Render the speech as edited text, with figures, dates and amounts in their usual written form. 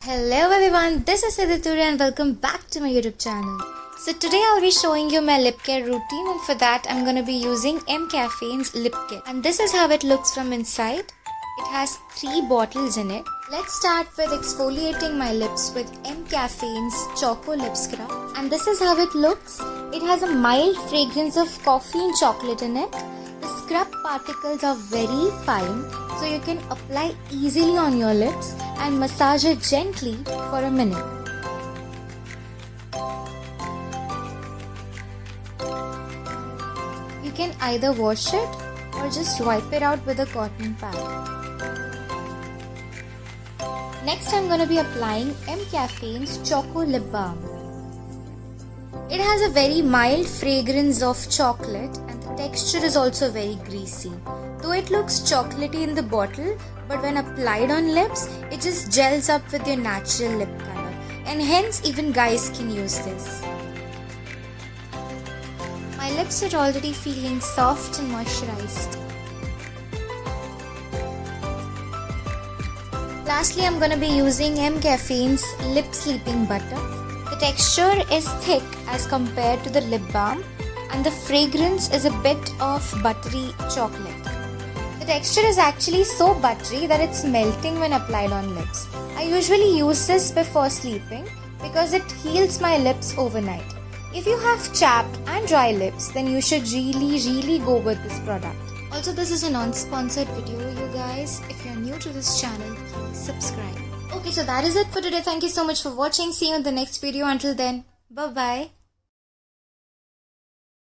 Hello everyone, this is Aditya and welcome back to my YouTube channel. So today I'll be showing you my lip care routine, and for that I'm going to be using MCaffeine's lip kit. And this is how it looks from inside. It has 3 bottles in it. Let's start with exfoliating my lips with MCaffeine's Choco lip scrub. And this is how it looks. It has a mild fragrance of coffee and chocolate in it. The scrub particles are very fine, so you can apply easily on your lips and massage it gently for a minute. You can either wash it or just wipe it out with a cotton pad. Next, I'm going to be applying MCaffeine's Choco lip balm. It has a very mild fragrance of chocolate and the texture is also very greasy. Though it looks chocolatey in the bottle, but when applied on lips, it just gels up with your natural lip color, and hence even guys can use this. My lips are already feeling soft and moisturized. Lastly, I'm going to be using MCaffeine's lip sleeping butter. The texture is thick as compared to the lip balm, and the fragrance is a bit of buttery chocolate. The texture is actually so buttery that it's melting when applied on lips. I usually use this before sleeping because it heals my lips overnight. If you have chapped and dry lips, then you should really go with this product. Also, this is a non-sponsored video, you guys. If you're new to this channel, please subscribe. Okay, so that is it for today. Thank you so much for watching. See you in the next video. Until then, bye-bye.